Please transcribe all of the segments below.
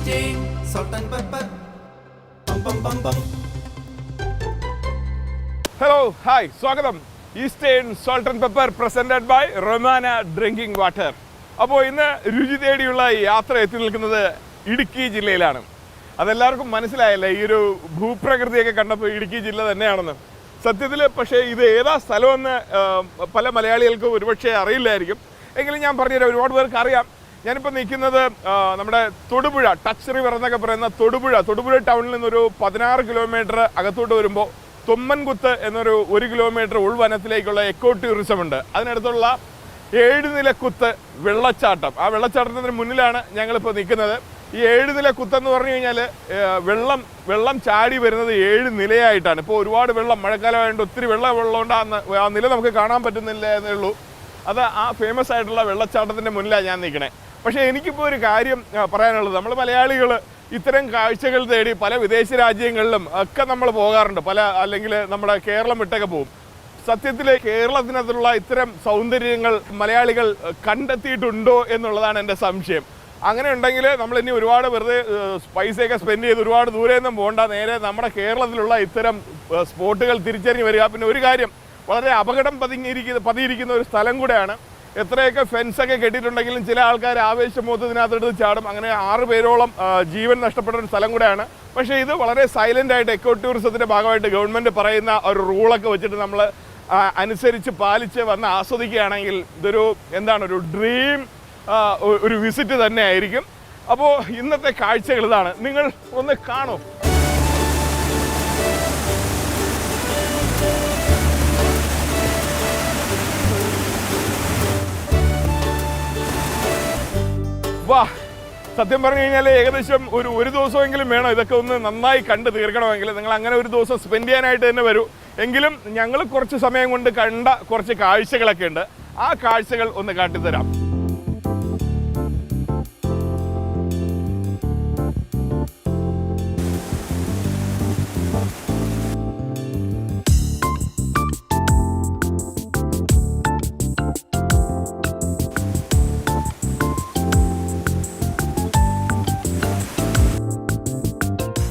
Eastern salt and pepper. Bum bum bum bum. Hello, hi, സ്വാഗതം. Eastern salt and pepper presented by Romana drinking water. അപ്പോൾ ഇന്ന് രുചി തേടിയുള്ള യാത്ര എത്തി നിൽക്കുന്നത് ഇടുക്കി ജില്ലയിലാണ്. അതെല്ലാവർക്കും മനസ്സിലായല്ലേ, ഈ ഒരു ഭൂപ്രകൃതിയൊക്കെ കണ്ടപ്പോൾ ഇടുക്കി ജില്ല തന്നെയാണെന്ന്. സത്യത്തിൽ പക്ഷേ ഇത് ഏതാ സ്ഥലമെന്ന് പല മലയാളികൾക്കും ഒരുപക്ഷെ അറിയില്ലായിരിക്കും. എങ്കിലും ഞാൻ പറഞ്ഞുതരാം, ഒരുപാട് പേർക്ക് അറിയാം. ഞാനിപ്പോൾ നിൽക്കുന്നത് നമ്മുടെ തൊടുപുഴ, ടച്ച് റിവർ എന്നൊക്കെ പറയുന്ന തൊടുപുഴ ടൗണിൽ നിന്നൊരു 16 കിലോമീറ്റർ അകത്തോട്ട് വരുമ്പോൾ തൊമ്മൻകുത്ത് എന്നൊരു 1 കിലോമീറ്റർ ഉൾവനത്തിലേക്കുള്ള എക്കോ ടൂറിസം ഉണ്ട്. അതിനടുത്തുള്ള 7 നിലക്കുത്ത് വെള്ളച്ചാട്ടം, ആ വെള്ളച്ചാട്ടത്തിന് മുന്നിലാണ് ഞങ്ങളിപ്പോൾ നിൽക്കുന്നത്. ഈ 7 നിലക്കുത്തെന്ന് പറഞ്ഞു കഴിഞ്ഞാൽ വെള്ളം ചാടി വരുന്നത് 7 നിലയായിട്ടാണ്. ഇപ്പോൾ ഒരുപാട് വെള്ളം, മഴക്കാലമായതുകൊണ്ട് ഒത്തിരി വെള്ളമുണ്ട്. ആ നില നമുക്ക് കാണാൻ പറ്റുന്നില്ല എന്നേ ഉള്ളൂ. അത് ആ ഫേമസ് ആയിട്ടുള്ള വെള്ളച്ചാട്ടത്തിൻ്റെ മുന്നിലാണ് ഞാൻ നിൽക്കണേ. പക്ഷേ എനിക്കിപ്പോൾ ഒരു കാര്യം പറയാനുള്ളത്, നമ്മൾ മലയാളികൾ ഇത്തരം കാഴ്ചകൾ തേടി പല വിദേശ രാജ്യങ്ങളിലും ഒക്കെ നമ്മൾ പോകാറുണ്ട്, അല്ലെങ്കിൽ നമ്മുടെ കേരളം വിട്ടൊക്കെ പോകും. സത്യത്തിൽ കേരളത്തിനകത്തുള്ള ഇത്തരം സൗന്ദര്യങ്ങൾ മലയാളികൾ കണ്ടെത്തിയിട്ടുണ്ടോ എന്നുള്ളതാണ് എൻ്റെ സംശയം. അങ്ങനെ ഉണ്ടെങ്കിൽ നമ്മളിനി ഒരുപാട് വെറുതെ പൈസയൊക്കെ സ്പെൻഡ് ചെയ്ത് ഒരുപാട് ദൂരെയൊന്നും പോകണ്ട, നേരെ നമ്മുടെ കേരളത്തിലുള്ള ഇത്തരം സ്പോട്ടുകൾ തിരിച്ചറിഞ്ഞ് വരിക. പിന്നെ ഒരു കാര്യം, വളരെ അപകടം പതിയിരിക്കുന്ന ഒരു സ്ഥലം കൂടെയാണ്. എത്രയൊക്കെ ഫെൻസൊക്കെ കെട്ടിയിട്ടുണ്ടെങ്കിലും ചില ആൾക്കാർ ആവേശമോത്തതിനകത്തെടുത്ത് ചാടും. അങ്ങനെ 6 പേരോളം ജീവൻ നഷ്ടപ്പെട്ട ഒരു സ്ഥലം കൂടെയാണ്. പക്ഷേ ഇത് വളരെ സൈലൻ്റ് ആയിട്ട് എക്കോ ടൂറിസത്തിൻ്റെ ഭാഗമായിട്ട് ഗവൺമെൻറ് പറയുന്ന ഒരു റൂളൊക്കെ വെച്ചിട്ട് നമ്മൾ അനുസരിച്ച് പാലിച്ച് വന്ന് ആസ്വദിക്കുകയാണെങ്കിൽ ഇതൊരു ഒരു ഡ്രീം ഒരു വിസിറ്റ് തന്നെ ആയിരിക്കും. അപ്പോൾ ഇന്നത്തെ കാഴ്ചകൾ ഇതാണ്, നിങ്ങൾ ഒന്ന് കാണൂ. വാ, സത്യം പറഞ്ഞു കഴിഞ്ഞാൽ ഏകദേശം ഒരു ദിവസമെങ്കിലും വേണം ഇതൊക്കെ ഒന്ന് നന്നായി കണ്ട് തീർക്കണമെങ്കിൽ. നിങ്ങൾ അങ്ങനെ ഒരു ദിവസം സ്പെൻഡ് ചെയ്യാനായിട്ട് തന്നെ വരൂ. എങ്കിലും ഞങ്ങൾ കുറച്ച് സമയം കൊണ്ട് കണ്ട കുറച്ച് കാഴ്ചകളൊക്കെ ഉണ്ട്, ആ കാഴ്ചകൾ ഒന്ന് കാട്ടിത്തരാം.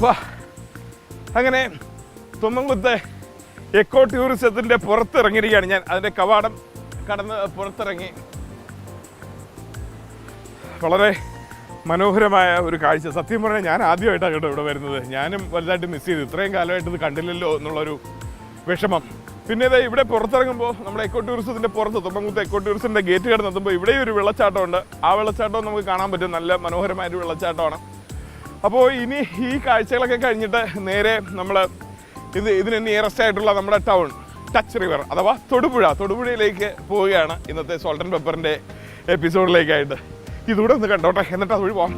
വാ, അങ്ങനെ തൊമ്മൻകുത്ത് എക്കോ ടൂറിസത്തിൻ്റെ പുറത്തിറങ്ങിയിരിക്കുകയാണ് ഞാൻ. അതിൻ്റെ കവാടം കടന്ന് പുറത്തിറങ്ങി. വളരെ മനോഹരമായ ഒരു കാഴ്ച. സത്യം പറഞ്ഞാൽ ഞാൻ ആദ്യമായിട്ടാണ് കേട്ടോ ഇവിടെ വരുന്നത്. ഞാനും വലുതായിട്ട് മിസ് ചെയ്തു, ഇത്രയും കാലമായിട്ട് ഇത് കണ്ടില്ലല്ലോ എന്നുള്ളൊരു വിഷമം. പിന്നെ ഇത് ഇവിടെ പുറത്തിറങ്ങുമ്പോൾ നമ്മുടെ എക്കോ ടൂറിസത്തിൻ്റെ പുറത്ത്, തൊമ്മൻകുത്ത് എക്കോ ടൂറിസത്തിൻ്റെ ഗേറ്റ് കടന്നെത്തുമ്പോൾ ഇവിടെ ഒരു വെള്ളച്ചാട്ടമുണ്ട്. ആ വെള്ളച്ചാട്ടം നമുക്ക് കാണാൻ പറ്റും, നല്ല മനോഹരമായൊരു വെള്ളച്ചാട്ടമാണ്. അപ്പോൾ ഇനി ഈ കാഴ്ചകളൊക്കെ കഴിഞ്ഞിട്ട് നേരെ നമ്മൾ ഇതിന് നിയറസ്റ്റ് ആയിട്ടുള്ള നമ്മുടെ ടൗൺ ടച്ച് റിവർ അഥവാ തൊടുപുഴയിലേക്ക് പോവുകയാണ് ഇന്നത്തെ സോൾട്ട് ആൻഡ് പെപ്പറിൻ്റെ എപ്പിസോഡിലേക്കായിട്ട്. ഇതുകൂടെ ഒന്ന് കണ്ടോട്ടെ, എന്നിട്ട് അതുവഴി പോകാം.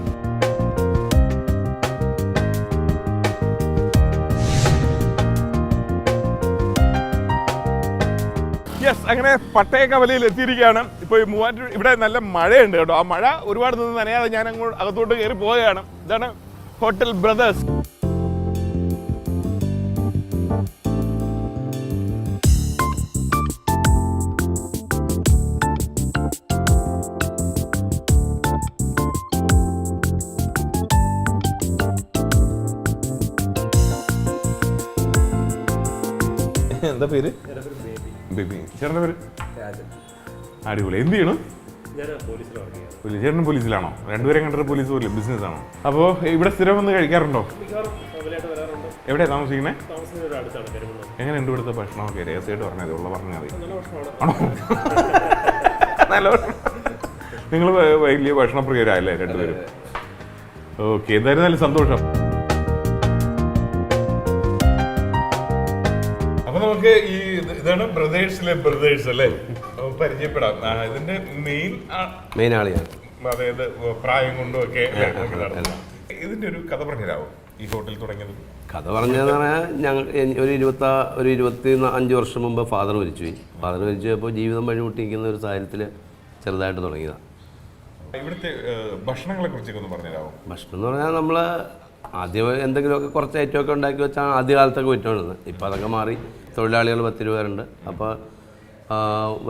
യെസ്, അങ്ങനെ പട്ടയക്കവലയിൽ എത്തിയിരിക്കുകയാണ്. ഇപ്പോൾ ഈ മൂവാറ്റുപുഴ ഇവിടെ നല്ല മഴയുണ്ട് കേട്ടോ. ആ മഴ ഒരുപാട് നിന്ന് നനയാതെ ഞാൻ അങ്ങോട്ട് അകത്തോട്ട് കയറി പോവുകയാണ്. ഇതാണ് ഹോട്ടൽ ബ്രദേഴ്സ്. എന്താ പേര്? ബേബി. ചേട്ടൻ്റെ പേര്? അടിപൊളി. എന്ത് ചെയ്യണം? ചേട്ടനും പോലീസിലാണോ? രണ്ടുപേരും കണ്ടിട്ട് പോലീസ് പോലെ ബിസിനസ് ആണോ? അപ്പോൾ ഇവിടെ സ്ഥിരം വന്ന് കഴിക്കാറുണ്ടോ? എവിടെയാ താമസിക്കുന്നത്? എങ്ങനെയുണ്ട് ഇവിടുത്തെ ഭക്ഷണമൊക്കെ? രഹസ്യമായിട്ട് പറഞ്ഞത് ഉള്ള പറഞ്ഞാൽ ആണോ? നല്ല നിങ്ങൾ വലിയ ഭക്ഷണപ്രിയരായല്ലേ രണ്ടുപേരും? ഓക്കെ, എന്തായാലും നല്ല സന്തോഷം. അപ്പൊ നമുക്ക് ഇതാണ് ബ്രദേഴ്സ് അല്ലേ, പരിചയപ്പെടാം. ഇതിന്റെ മെയിൻ ആളിയാണ്, അതായത് പ്രായം കൊണ്ടും ഒക്കെ. ഇതിന്റെ ഒരു കഥ പറഞ്ഞുതരാമോ, ഈ ഹോട്ടൽ തുടങ്ങിയത്? കഥ പറഞ്ഞതെന്ന് പറഞ്ഞാൽ ഞങ്ങൾ ഒരു 25 വർഷം മുമ്പ് ഫാദർ മരിച്ചുപോയപ്പോൾ ജീവിതം വഴിമുട്ടിയിരിക്കുന്ന ഒരു സാഹചര്യത്തിൽ ചെറുതായിട്ട് തുടങ്ങിയതാണ്. ഇവിടുത്തെ ഭക്ഷണങ്ങളെ കുറിച്ചൊക്കെ ഒന്ന് പറഞ്ഞുതരാമോ? ഭക്ഷണം എന്ന് പറഞ്ഞാൽ നമ്മൾ ആദ്യം എന്തെങ്കിലുമൊക്കെ കുറച്ച് ഐറ്റമൊക്കെ ഉണ്ടാക്കി വെച്ചാൽ ആദ്യകാലത്തൊക്കെ പറ്റുകൊണ്ടിരുന്നത്. ഇപ്പോൾ അതൊക്കെ മാറി, തൊഴിലാളികൾ 10 രൂപയുണ്ട്. അപ്പോൾ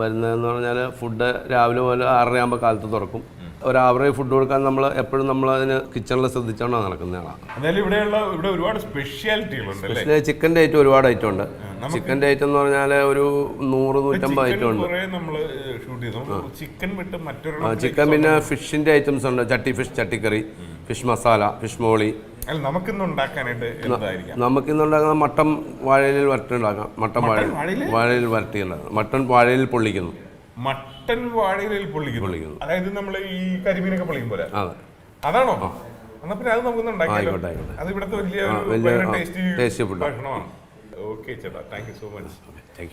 വരുന്നതെന്ന് പറഞ്ഞാൽ ഫുഡ് രാവിലെ മുതൽ 6:30 ആകുമ്പോൾ കാലത്ത് തുറക്കും. ഒരു ആവറേജ് ഫുഡ് കൊടുക്കാൻ നമ്മൾ എപ്പോഴും നമ്മളതിന് കിച്ചണിൽ ശ്രദ്ധിച്ചോണ്ടാണ് നടക്കുന്നതാണ്. അതായത് ഇവിടെ ഒരുപാട് സ്പെഷ്യാലിറ്റികളുണ്ട്. ചിക്കൻ്റെ ഐറ്റം ഒരുപാട് ഐറ്റം ഉണ്ട്. ചിക്കൻ്റെ ഐറ്റം എന്ന് പറഞ്ഞാൽ ഒരു 100-150 ഐറ്റം ഉണ്ട്. ചിക്കൻ പിന്നെ ഫിഷിൻ്റെ ഐറ്റംസ് ഉണ്ട്. ചട്ടി ഫിഷ്, ചട്ടിക്കറി, ഫിഷ് മസാല, ഫിഷ് മോളി. നമുക്കിന്നുണ്ടാക്കുന്ന മട്ടൻ വാഴയിൽ വരട്ടി ഉണ്ടാക്കാം. മട്ടൻ വാഴയിൽ വരട്ടി ഉണ്ടാക്കാം. മട്ടൻ വാഴയിൽ പൊള്ളിക്കുന്നു. മട്ടൻ വാഴയിൽ പൊള്ളിക്കുന്നു. അതായത് നമ്മൾ ഈ കരിമീനൊക്കെ പൊള്ളിക്കും പോലെ. അതാണോ? എന്നാ പിന്നെ അത് നമുക്കൊന്ന് ഉണ്ടാക്കിയാലോ. അത് ഇവിടുത്തെ വലിയ ടേസ്റ്റി ഭക്ഷണമാണ്. ഓക്കെ ചേട്ടാ, താങ്ക് യു സോ മച്ച്.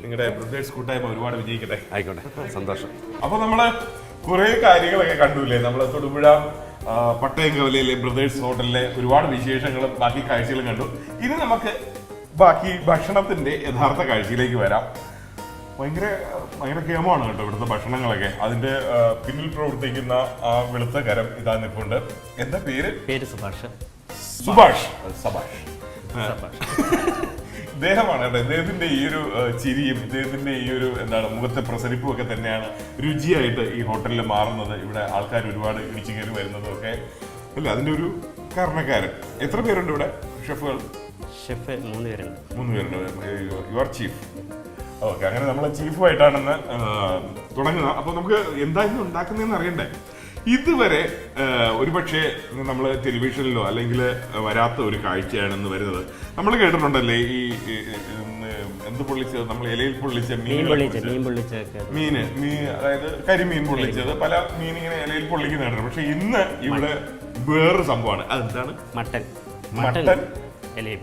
നിങ്ങളുടെ ബ്രദേഴ്സ് കൂട്ടായ്മ ഒരുപാട് വിജയിക്കട്ടെ. ആയിക്കോട്ടെ, സന്തോഷം. അപ്പൊ നമ്മള് കുറെ കാര്യങ്ങളൊക്കെ കണ്ടുല്ലേ. നമ്മള് തൊടുപുഴ പട്ടയംകവലയിലെ ബ്രദേഴ്സ് ഹോട്ടലിലെ ഒരുപാട് വിശേഷങ്ങളും ബാക്കി കാഴ്ചകളും കണ്ടു. ഇനി നമുക്ക് ബാക്കി ഭക്ഷണത്തിന്റെ യഥാർത്ഥ കാഴ്ചയിലേക്ക് വരാം. ഭയങ്കര കേമമാണ് കേട്ടോ ഇവിടുത്തെ ഭക്ഷണങ്ങളൊക്കെ. അതിന്റെ പിന്നിൽ പ്രവർത്തിക്കുന്ന ആ വെളുത്ത കരം ഇതാ നിൽപ്പുണ്ട്. എന്താ പേര്? സുഭാഷ്. ഇദ്ദേഹമാണ് കേട്ടോ. ഇദ്ദേഹത്തിന്റെ ഈ ഒരു ചിരിയും ഇദ്ദേഹത്തിന്റെ ഈ ഒരു മുഖത്തെ പ്രസരിപ്പും ഒക്കെ തന്നെയാണ് രുചിയായിട്ട് ഈ ഹോട്ടലിൽ മാറുന്നത്. ഇവിടെ ആൾക്കാർ ഒരുപാട് ഇടിച്ചു കയറി വരുന്നതും ഒക്കെ അല്ല അതിന്റെ ഒരു കാരണക്കാരൻ. എത്ര പേരുണ്ട് ഇവിടെ ഷെഫുകൾ? 3 പേരുണ്ട്. 3 പേരുണ്ട്. Your chief. ഓക്കെ, അങ്ങനെ നമ്മൾ ചീഫുമായിട്ടാണെന്ന് തുടങ്ങുന്നത്. അപ്പോൾ നമുക്ക് എന്തായിരുന്നു ഉണ്ടാക്കുന്നതെന്ന് അറിയണ്ടേ? ഇതുവരെ ഒരുപക്ഷെ നമ്മൾ ടെലിവിഷനിലോ അല്ലെങ്കിൽ വരാത്ത ഒരു കാഴ്ചയാണെന്ന് വരുന്നത്. നമ്മൾ കേട്ടിട്ടുണ്ടല്ലേ ഈ എന്ത് പൊള്ളിച്ചത്, നമ്മൾ ഇലയിൽ പൊള്ളിച്ച മീൻ, അതായത് കരിമീൻ പൊള്ളിച്ചത്, പല മീൻ ഇങ്ങനെ ഇലയിൽ പൊള്ളിക്കുന്ന കേട്ടിട്ടുണ്ട്. പക്ഷെ ഇന്ന് ഇവിടെ വേറൊരു സംഭവമാണ്. അതെന്താണ്? മട്ടൻ ഇലയിൽ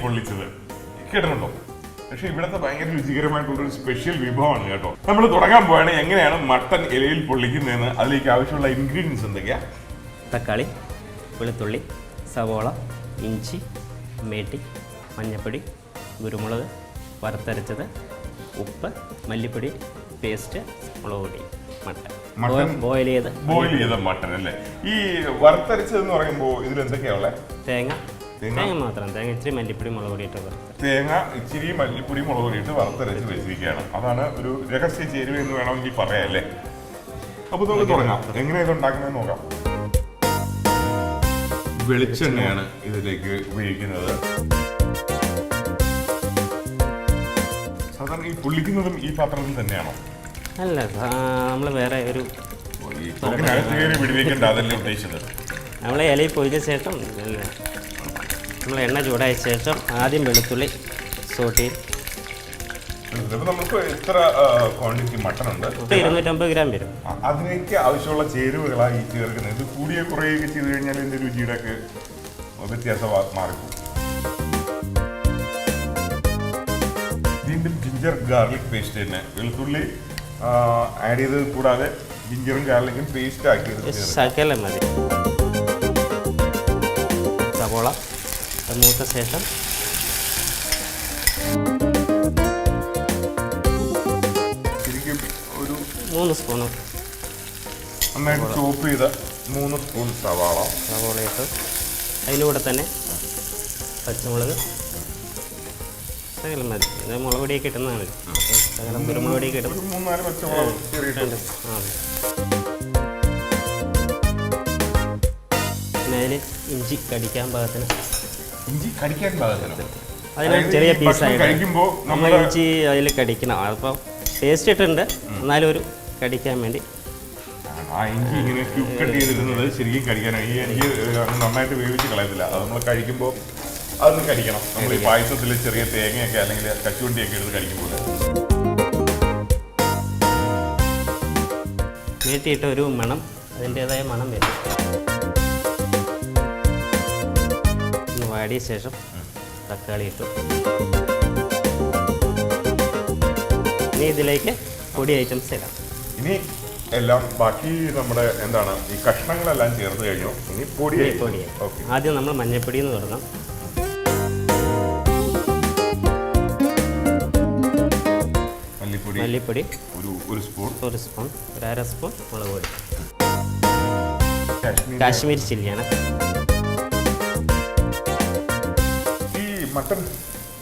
പൊള്ളിച്ചത് കേട്ടിട്ടുണ്ടോ? പക്ഷെ ഇവിടുത്തെ ഭയങ്കര രുചികരമായിട്ടുള്ളൊരു സ്പെഷ്യൽ വിഭവമാണ് കേട്ടോ. നമ്മൾ തുടങ്ങാൻ പോവാണ് എങ്ങനെയാണ് മട്ടൻ ഇലയിൽ പൊള്ളിക്കുന്നതെന്ന്. അതിലേക്ക് ആവശ്യമുള്ള ഇൻഗ്രീഡിയൻസ് എന്തൊക്കെയാ? തക്കാളി, വെളുത്തുള്ളി, സവോള, ഇഞ്ചി, മേട്ടി, മഞ്ഞൾപ്പൊടി, കുരുമുളക്, വറുത്തരച്ചത്, ഉപ്പ്, മല്ലിപ്പൊടി, പേസ്റ്റ്, മുളക് പൊടി, മട്ടൻ ബോയിൽ ചെയ്ത മട്ടൻ അല്ലേ? ഈ വറുത്തരച്ചതെന്ന് പറയുമ്പോൾ ഇതിൽ എന്തൊക്കെയാ ഉള്ളത്? തേങ്ങ മാത്രം. തേങ്ങ ഇച്ചിരി മല്ലിപ്പൊടി, മുളക് പൊടി ഇട്ട് വറുത്തരച്ച് വെച്ചിരിക്കുകയാണ്. അതാണ് ഒരു രഹസ്യ ചേരുവ എന്ന് വേണമെങ്കിൽ പറയാം അല്ലേ? അപ്പൊ നമുക്ക് തുടങ്ങാം. എങ്ങനെയാ ഇത് ഉണ്ടാക്കുന്നത് നോക്കാം. വെളിച്ചെണ്ണയാണ് ഇതിലേക്ക് ഉപയോഗിക്കുന്നത്. സാധാരണ ഈ പൊള്ളിക്കുന്നതും ഈ പാത്രത്തിൽ തന്നെയാണോ? അല്ല, നമ്മൾ വേറെ ഒരു വിടിവെക്കണ്ട, അതല്ലേ ഉദ്ദേശിച്ചത്? നമ്മൾ ഇലയിൽ പൊഴിച്ച ശേഷം നമ്മൾ എണ്ണ ചൂടായ ശേഷം ആദ്യം വെളുത്തുള്ളി സോട്ട്. നമുക്ക് എത്ര ക്വാണ്ടിറ്റി മട്ടൺ ഉണ്ട്? 250 ഗ്രാം വരും. അതിനേക്ക് ആവശ്യമുള്ള ചേരുവകളാണ് ഈ ചേർക്കുന്നത്. ഇത് കൂടിയ കുറയുകയൊക്കെ ചെയ്ത് കഴിഞ്ഞാൽ ഇതിന്റെ രുചിയുടെ ഒക്കെ വ്യത്യാസം മാറിപ്പോകും. വീണ്ടും ജിഞ്ചർ ഗാർലിക് പേസ്റ്റ് തന്നെ. വെളുത്തുള്ളി ആഡ് ചെയ്തത് കൂടാതെ ജിഞ്ചറും ഗാർലിക്കും പേസ്റ്റ് ആക്കിയത് മതി. സവോള മൂത്ത ശേഷം ശരിക്കും ഒരു 3 സ്പൂൺ നന്നായിട്ട് ചോപ്പ് ചെയ്ത 3 സ്പൂൺ സവാള ഇട്ട് അതിലൂടെ തന്നെ പച്ചമുളക് സകലം മതി. ഇത് മുളക് പൊടിയൊക്കെ ഇട്ടുന്നതാണ്. സകലം കുരുമുളക് പൊടിയൊക്കെ ഇടും. 3-4 പച്ചമുളക് പിന്നെ അതിൽ ഇഞ്ചി കടിക്കാൻ പാകത്തിന്. അതിന് ചെറിയ പീസായിട്ട് നമ്മൾ ഇഞ്ചി അതിൽ കടിക്കണം. അപ്പോൾ ടേസ്റ്റ് ഇട്ടുണ്ട്, എന്നാലും ഒരു കടിക്കാൻ വേണ്ടി. ഇഞ്ചി ഇങ്ങനെ കട്ട് ചെയ്തിരുന്നത് ശരിക്കും കടിക്കാനാണ്. എനിക്ക് നന്നായിട്ട് വേവിച്ച് കളയത്തില്ല. അത് നമ്മൾ കഴിക്കുമ്പോൾ അതൊന്ന് കടിക്കണം. നമ്മൾ ഈ പായസത്തിൽ ചെറിയ തേങ്ങയൊക്കെ അല്ലെങ്കിൽ കശുവണ്ടിയൊക്കെ എടുത്ത് കഴിക്കുമ്പോൾ നീട്ടിയിട്ട് ഒരു മണം, അതിൻ്റെതായ മണം വരും. വാടിയ ശേഷം തക്കാളി ഇട്ടു. ഇനി ഇതിലേക്ക് പൊടി ഐറ്റംസ് ഇടാം. ഇനി എല്ലാം ബാക്കി നമ്മുടെ ഈ കഷ്ണങ്ങളെല്ലാം ചേർത്ത് കഴിഞ്ഞു. ഇനി പൊടി. ആദ്യം നമ്മൾ മഞ്ഞൾപ്പൊടി എന്ന് തുടങ്ങാം. മല്ലിപ്പൊടി ഒരു സ്പൂൺ, ഒരു അര സ്പൂൺ മുളക് പൊടി. കാശ്മീരി ചില്ലിയാണ്. മട്ടൺ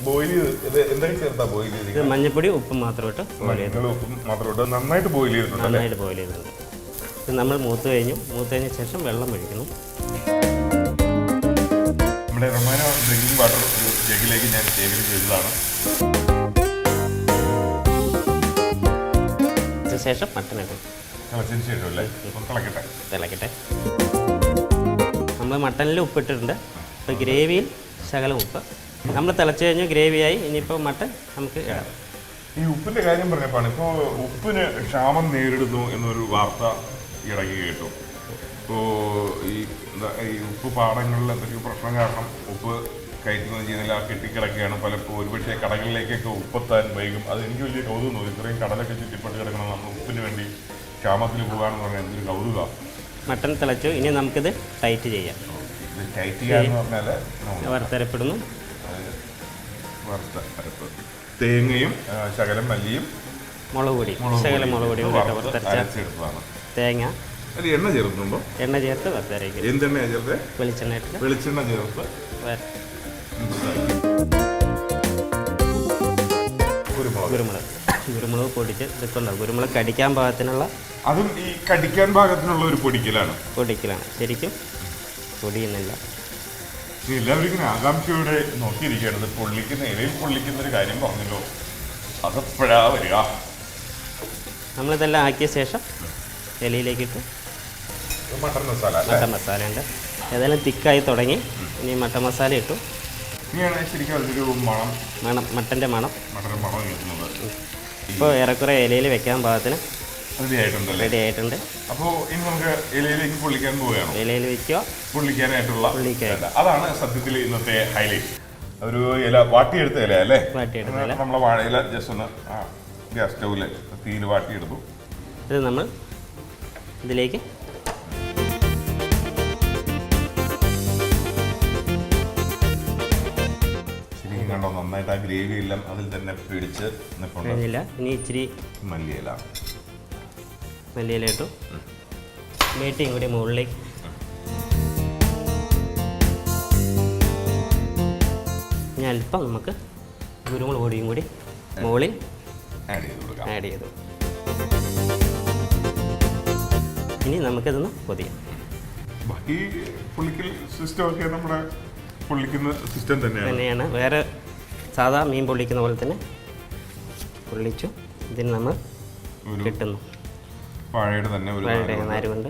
ബോയിൽ ചെയ്ത് എന്തൊക്കെ ചേർത്താ ബോയിൽ ചെയ്ത്? മഞ്ഞൾപ്പൊടി, ഉപ്പും മാത്രം ഇട്ട് നന്നായിട്ട് ബോയിൽ ചെയ്തിട്ടുണ്ട്. ഇത് നമ്മൾ മൂത്ത് കഴിഞ്ഞ ശേഷം വെള്ളം ഒഴിക്കണം. നമ്മുടെ റൊമാനോ ഡ്രിങ്കിങ് വാട്ടർ ഒരു ജഗ്ഗിലേക്ക് ഞാൻ ശേഖരിച്ച് വെച്ചതാണ്. ശേഷം മട്ടൺ ഇടും. തിളച്ചതിന് ശേഷം അല്ലേ? തിളക്കട്ടെ. നമ്മൾ മട്ടണിൽ ഉപ്പിട്ടിട്ടുണ്ട്. ഇപ്പോൾ ഗ്രേവിയിൽ ശകലം ഉപ്പ്. നമ്മൾ തിളച്ച് കഴിഞ്ഞു, ഗ്രേവിയായി. ഇനിയിപ്പോൾ മട്ടൺ നമുക്ക് ഇടാം. ഈ ഉപ്പിൻ്റെ കാര്യം പറഞ്ഞപ്പോഴാണ് ഇപ്പോൾ ഉപ്പിന് ക്ഷാമം നേരിടുന്നു എന്നൊരു വാർത്ത ഇടയ്ക്ക് കേട്ടു. ഇപ്പോൾ ഈ ഉപ്പ് പാടങ്ങളിൽ എന്തൊക്കെയോ പ്രശ്നം കാരണം ഉപ്പ് കയറ്റുന്നത് ചെയ്യുന്നില്ല, കെട്ടിക്കിടക്കുകയാണ്. പലപ്പോൾ ഒരുപക്ഷെ കടകളിലേക്കൊക്കെ ഉപ്പെത്താൻ വൈകും. അത് എനിക്ക് വലിയ കൗതുകം തോന്നി. ഇത്രയും കടലൊക്കെ ചുറ്റിപ്പെട്ട് കിടക്കണം, നമ്മൾ ഉപ്പിന് വേണ്ടി ക്ഷാമത്തിൽ പോകാമെന്ന് പറഞ്ഞാൽ എന്തൊരു കൗതുകമാണ്. മട്ടൺ തിളച്ചു. ഇനി നമുക്കിത് ടൈറ്റ് ചെയ്യാം. ഇത് ടൈറ്റ് ചെയ്യാന്ന് പറഞ്ഞാൽ വറുത്തരപ്പെടുന്നു. വറുത്തരപ്പ്, തേങ്ങയും ശകലം മല്ലിയും മുളക് പൊടി, ശകലം മുളക് പൊടിയും അരച്ചെടുത്തതാണ്. തേങ്ങ, അത് എണ്ണ ചേർക്കുന്നുണ്ടോ? എണ്ണ ചേർത്ത് വറുത്തരയ്ക്കും. എന്തെണ്ണയാണ് ചേർത്ത്? വെളിച്ചെണ്ണ ചേർത്ത് കുരുമുളക് പൊടിച്ച് ഇതൊക്കെ കുരുമുളക് കടിക്കാൻ പാകത്തിനുള്ള, അതും ഈ കടിക്കാൻ പാകത്തിനുള്ള ഒരു പൊടിക്കലാണ്. ശരിക്കും പൊടിയുന്നില്ല. എല്ലാവരും ഇങ്ങനെ ആകാംക്ഷയോടെ നോക്കിയിരിക്കുകയാണ്. ഇലയിൽ പൊള്ളിക്കുന്ന ഒരു കാര്യം പറഞ്ഞല്ലോ, അതെപ്പോഴാ വരിക? നമ്മളിതെല്ലാം ആക്കിയ ശേഷം ഇലയിലേക്കിട്ട് മട്ടൺ മസാല ഉണ്ട്. ഏതായാലും തിക്കായി തുടങ്ങി. ഇനി മട്ടൺ മസാല ഇട്ടു. ഇനിയാണ് ശരിക്കും അതിൻ്റെ ഒരു മട്ടൻ്റെ മണം കേൾക്കുന്നത്. ഇപ്പോൾ ഏറെക്കുറെ ഇലയിൽ വെക്കാൻ പാകത്തിന് റെഡി ആയിട്ടുണ്ട്. അപ്പോൾ ഇനി നമുക്ക് ഇലയിലേക്ക് പൊള്ളിക്കാൻ പോവുകയാണ്. ഇലയിൽ വെക്കുക, പൊള്ളിക്കാനായിട്ടുള്ള. അതാണ് സത്യത്തിൽ ഇന്നത്തെ ഹൈലൈറ്റ്. ഒരു ഇല വാട്ടിയെടുത്ത ഇല അല്ലേ? നമ്മളെ വാഴയില ജസ്റ്റ് ഒന്ന് ഗ്യാസ് സ്റ്റൗവിൽ തീയിൽ വാട്ടിയെടുത്തു. ഇത് നമ്മൾ ഇതിലേക്ക് ശരിക്കും കണ്ടോ, നന്നായിട്ട് ആ ഗ്രേവി എല്ലാം അതിൽ തന്നെ പിടിച്ച് നിൽപ്പുണ്ട്. ഇനി ഇച്ചിരി മല്ലിയില ഇട്ടു. മേട്ടിയും കൂടി മുകളിലേക്ക്. ഇനി അല്പം നമുക്ക് കുരുമുളക് പൊടിയും കൂടി മുകളിൽ ആഡ് ചെയ്തു. ഇനി നമുക്കിതൊന്ന് പൊതിയാം. ബാക്കി പൊള്ളിക്കൽ സിസ്റ്റം ഒക്കെ നമ്മുടെ പൊള്ളിക്കുന്ന സിസ്റ്റം തന്നെയാണ്. വേറെ സാധാ മീൻ പൊള്ളിക്കുന്ന പോലെ തന്നെ പൊള്ളിച്ചു. ഇതിന് നമ്മൾ കിട്ടുന്നു വാഴയുടെ തന്നെ നാരുകൊണ്ട്.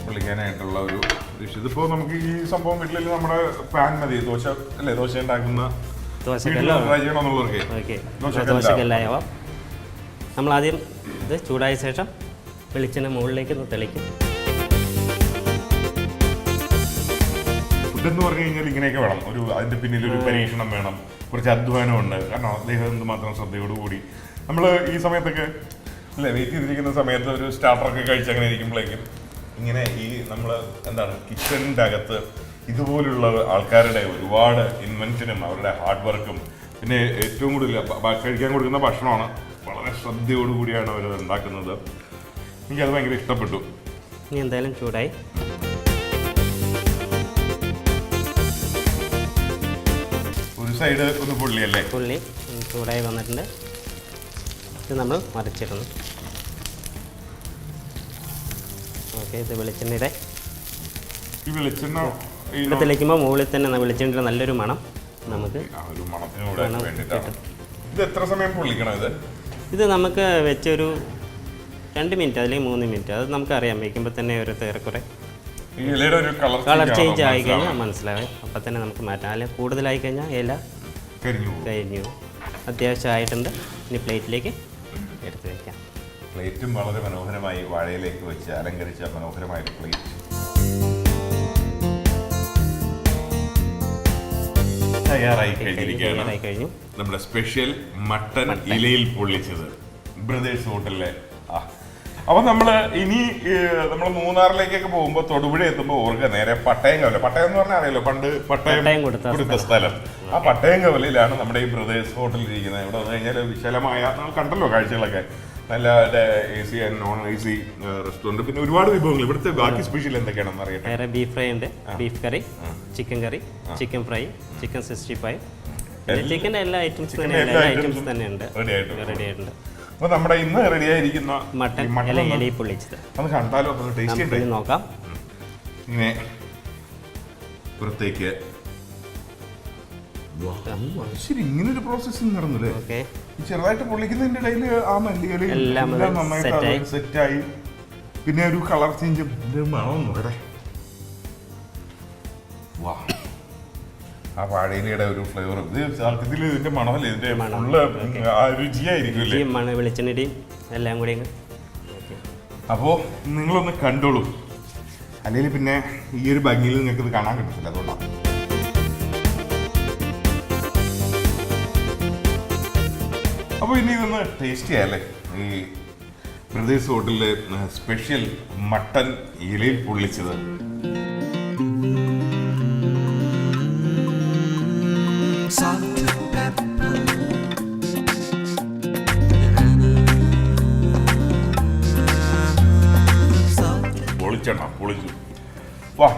പൊള്ളിക്കാനായിട്ടുള്ള ഒരു ഡിഷ്. ഇതിപ്പോൾ നമുക്ക് ഈ സംഭവം വീട്ടിൽ നമ്മുടെ പാൻ മതി. ദോശ ഉണ്ടാക്കുന്ന ദോശക്കല്ലാവാം. നമ്മളാദ്യം ഇത് ചൂടായ ശേഷം വെളിച്ചെണ്ണ മുകളിലേക്ക് ഒന്ന് തെളിക്കും. ഫുഡ് എന്ന് പറഞ്ഞു കഴിഞ്ഞാൽ ഇങ്ങനെയൊക്കെ വേണം. അതിൻ്റെ പിന്നിലൊരു പരീക്ഷണം വേണം, കുറച്ച് അധ്വാനമുണ്ട്. കാരണം അദ്ദേഹം എന്തുമാത്രം ശ്രദ്ധയോടുകൂടി നമ്മൾ ഈ സമയത്തൊക്കെ വെയിറ്റ് ചെയ്തിരിക്കുന്ന സമയത്ത് ഒരു സ്റ്റാർട്ടറൊക്കെ കഴിച്ച് അങ്ങനെ ഇരിക്കുമ്പോഴേക്കും ഇങ്ങനെ ഈ നമ്മൾ കിച്ചണിൻ്റെ അകത്ത് ഇതുപോലുള്ള ആൾക്കാരുടെ ഒരുപാട് ഇൻവെൻഷനും അവരുടെ ഹാർഡ് വർക്കും പിന്നെ ഏറ്റവും കൂടുതൽ കഴിക്കാൻ കൊടുക്കുന്ന ഭക്ഷണമാണ്. വളരെ ശ്രദ്ധയോടുകൂടിയാണ് അവർ ഉണ്ടാക്കുന്നത്. എനിക്കത് ഭയങ്കര ഇഷ്ടപ്പെട്ടു. ഇനി എന്തായാലും ചൂടായി. ഒരു സൈഡ് ഒന്ന് പൊള്ളിയല്ലേ? പൊള്ളി ചൂടായി വന്നിട്ടുണ്ട്. ഇത് നമ്മൾ മറിച്ചിടുന്നു. ഓക്കെ, ഇത് വെളിച്ചെണ്ണയുടെ ഈ വെളിച്ചെണ്ണ ഇവിടെ തെളിക്കുമ്പോൾ മുകളിൽ തന്നെ വെളിച്ചെണ്ണയുടെ നല്ലൊരു മണം നമുക്ക് ഇത് എത്ര സമയം പൊള്ളിക്കണം? ഇത് നമുക്ക് വെച്ചൊരു 2 മിനിറ്റ് അല്ലെങ്കിൽ 3 മിനിറ്റ്. അത് നമുക്കറിയാം, വയ്ക്കുമ്പോൾ തന്നെ ഒരു ഏറെക്കുറെ കളർ ചേഞ്ച് ആയി കഴിഞ്ഞാൽ മനസ്സിലാവും. അപ്പം തന്നെ നമുക്ക് മാറ്റാം. അല്ലെങ്കിൽ കൂടുതലായി കഴിഞ്ഞാൽ ഇല കരിഞ്ഞു. അത്യാവശ്യമായിട്ടുണ്ട്. ഇനി പ്ലേറ്റിലേക്ക് എടുത്ത് വയ്ക്കാം. പ്ലേറ്റും വളരെ മനോഹരമായി വാഴയിലേക്ക് വെച്ച് അലങ്കരിച്ച മനോഹരമായ പ്ലേറ്റ്. തയ്യാറായി കഴിഞ്ഞു നമ്മുടെ സ്പെഷ്യൽ മട്ടൺ ഇലയിൽ പൊള്ളിച്ചത് ബ്രദേഴ്സ് ഹോട്ടലിലെ. അപ്പൊ നമ്മള് ഇനി നമ്മൾ മൂന്നാറിലേക്കൊക്കെ പോകുമ്പോൾ തൊടുപുഴ എത്തുമ്പോൾ ഓർക്കുക നേരെ പട്ടയംകവല. പട്ടയം എന്ന് പറഞ്ഞാൽ അറിയാലോ, പണ്ട് പട്ടയം കൊടുത്ത സ്ഥലം. ആ പട്ടയംകവലയിലാണ് നമ്മുടെ ഈ ബ്രദേഴ്സ് ഹോട്ടൽ ഇരിക്കുന്നത്. ഇവിടെ വന്നു കഴിഞ്ഞാൽ വിശാലമായ, നമ്മൾ കണ്ടല്ലോ കാഴ്ചകളൊക്കെ, നല്ല AC and non AC restaurant, പിന്നെ ഒരുപാട് വിഭവങ്ങൾ. ഇവിടുത്തെ ബാക്കി സ്പെഷ്യൽ എന്തൊക്കെയാണെന്ന് അറിയാം. ബീഫ് ഫ്രൈ ഉണ്ട്, ബീഫ് കറി, ചിക്കൻ കറി, ചിക്കൻ ഫ്രൈ, ചിക്കൻ 65, ചിക്കൻ്റെ എല്ലാ ഐറ്റംസും തന്നെ ഉണ്ട്, റെഡി ആയിട്ടുണ്ട്. അപ്പോൾ നമ്മുടെ ഇന്ന് റെഡി ആയിരിക്കുന്ന മട്ടൻ ഇലയിൽ പൊള്ളിച്ചത് അത് കണ്ടാലോ, ടേസ്റ്റ് ഉണ്ട്, നോക്കാം. ഇങ്ങനെ പുറത്തേക്ക് ശരി, ഇങ്ങനൊരു പ്രോസസ്സിങ് നടന്നല്ലേ. ചെറുതായിട്ട് പൊള്ളിക്കുന്നതിന്റെ ഇടയിൽ ആ മല്ലിയില എല്ലാം നന്നായിട്ട് സെറ്റായി. പിന്നെ ഒരു കളർ ചേഞ്ചും മണം നോക്കട്ടെ. വാ, ആ വാഴയിലയുടെ ഒരു ഫ്ലേവർ, ഇത് ഇതിന്റെ മണമല്ലേ, ഇതിന്റെ ഫുള്ള് രുചിയായിരിക്കും, വെളിച്ചെണ്ണയും എല്ലാം കൂടി. അപ്പോ നിങ്ങളൊന്ന് കണ്ടോളൂ, അല്ലെങ്കിൽ പിന്നെ ഈ ഒരു ഭംഗിയിൽ നിങ്ങൾക്ക് ഇത് കാണാൻ കിട്ടത്തില്ല. അതുകൊണ്ടാണ്. അപ്പോൾ ഇനി ഇതൊന്ന് ടേസ്റ്റ് ചെയ്യാല്ലേ. ഈ ബ്രദേഴ്സ് ഹോട്ടലിലെ സ്പെഷ്യൽ മട്ടൻ ഇലയിൽ പൊള്ളിച്ചത്. പൊളിച്ചു. വാ,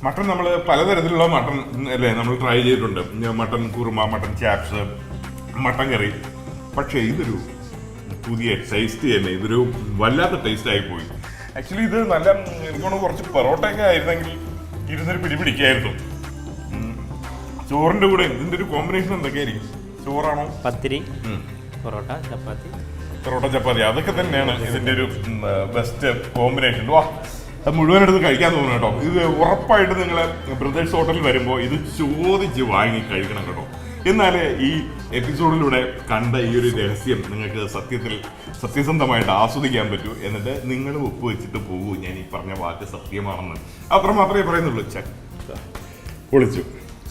മട്ടൻ നമ്മൾ പലതരത്തിലുള്ള മട്ടൻ അല്ലേ നമ്മൾ ട്രൈ ചെയ്തിട്ടുണ്ട്. Mutton kurma, mutton chops, mutton curry. പക്ഷേ ഇതൊരു പുതിയ ടേസ്റ്റ് തന്നെ, ഇതൊരു വല്ലാത്ത ടേസ്റ്റ് ആയിപ്പോയി. ആക്ച്വലി ഇത് നല്ല എനിക്കൊന്ന് കുറച്ച് പൊറോട്ടയൊക്കെ ആയിരുന്നെങ്കിൽ ഇരുന്നൊരു പിടിപിടിക്കായിരുന്നു. ചോറിൻ്റെ കൂടെ ഇതിൻ്റെ ഒരു കോമ്പിനേഷൻ എന്തൊക്കെയായിരിക്കും? ചോറാണോ, പത്തിരി, പൊറോട്ട, ചപ്പാത്തി, അതൊക്കെ തന്നെയാണ് ഇതിൻ്റെ ഒരു ബെസ്റ്റ് കോമ്പിനേഷൻ. വാ, അത് മുഴുവൻ എടുത്ത് കഴിക്കാൻ തോന്നുന്നു കേട്ടോ. ഇത് ഉറപ്പായിട്ട് നിങ്ങൾ ബ്രദേഴ്സ് ഹോട്ടലിൽ വരുമ്പോൾ ഇത് ചോദിച്ച് വാങ്ങി കഴിക്കണം കേട്ടോ. എന്നാലേ ഈ എപ്പിസോഡിലൂടെ കണ്ട ഈ ഒരു രഹസ്യം നിങ്ങൾക്ക് സത്യസന്ധമായിട്ട് ആസ്വദിക്കാൻ പറ്റൂ. എന്നിട്ട് നിങ്ങൾ ഒപ്പുവെച്ചിട്ട് പോകൂ, ഞാൻ ഈ പറഞ്ഞ വാക്ക് സത്യമാണെന്ന്. അത്ര മാത്രമേ പറയുന്നുള്ളൂ. പൊളിച്ചു.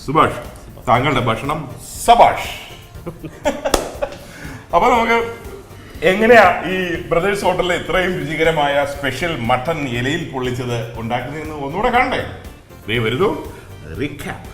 സുഭാഷ്, താങ്കളുടെ ഭക്ഷണം സബാഷ്. അപ്പൊ നമുക്ക് എങ്ങനെയാ ഈ ബ്രദേഴ്സ് ഹോട്ടലിൽ ഇത്രയും രുചികരമായ സ്പെഷ്യൽ മട്ടൻ ഇലയിൽ പൊള്ളിച്ചത് ഉണ്ടാക്കുന്നതെന്ന് ഒന്നുകൂടെ കാണണ്ടേ? ദേ വരുന്നു റീക്യാപ്പ്.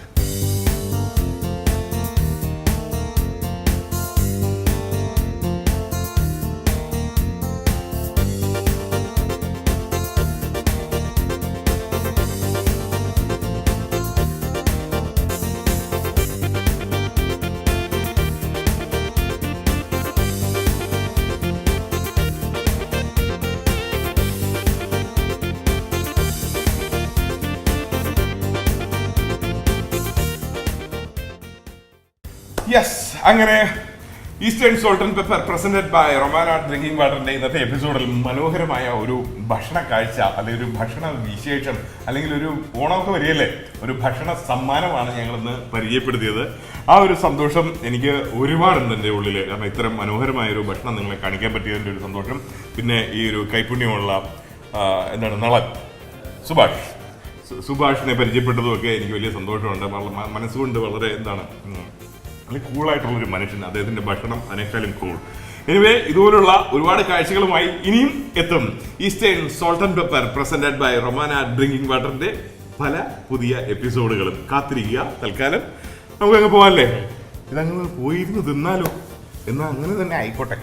യെസ്, അങ്ങനെ eastern salt and pepper presented by Romana drinking വാട്ടറിന്റെ ഇന്നത്തെ എപ്പിസോഡിൽ മനോഹരമായ ഒരു ഭക്ഷണ കാഴ്ച, അല്ലെങ്കിൽ ഒരു ഭക്ഷണ വിശേഷം, അല്ലെങ്കിൽ ഒരു ഓണമൊക്കെ വരികയല്ലേ, ഒരു ഭക്ഷണ സമ്മാനമാണ് ഞങ്ങളിന്ന് പരിചയപ്പെടുത്തിയത്. ആ ഒരു സന്തോഷം എനിക്ക് ഒരുപാടുണ്ട് എൻ്റെ ഉള്ളിൽ. കാരണം ഇത്തരം മനോഹരമായ ഒരു ഭക്ഷണം നിങ്ങളെ കാണിക്കാൻ പറ്റിയതിൻ്റെ ഒരു സന്തോഷം. പിന്നെ ഈ ഒരു കൈപുണ്യമുള്ള നളൻ സുഭാഷിനെ പരിചയപ്പെട്ടതുമൊക്കെ എനിക്ക് വലിയ സന്തോഷമുണ്ട്. മനസ്സുകൊണ്ട് വളരെ അല്ലെങ്കിൽ കൂളായിട്ടുള്ളൊരു മനുഷ്യൻ, അദ്ദേഹത്തിന്റെ ഭക്ഷണം അതിനേക്കാളും കൂൾ. എനിവേ, ഇതുപോലുള്ള ഒരുപാട് കാഴ്ചകളുമായി ഇനിയും എത്തും eastern salt and pepper presented by Romana drinking വാട്ടറിന്റെ പല പുതിയ എപ്പിസോഡുകളും കാത്തിരിക്കുക. തൽക്കാലം നമുക്കങ്ങ് പോകാനല്ലേ? ഇതങ്ങ് പോയിരുന്നു തിന്നാലോ? എന്നാൽ അങ്ങനെ തന്നെ ആയിക്കോട്ടെ.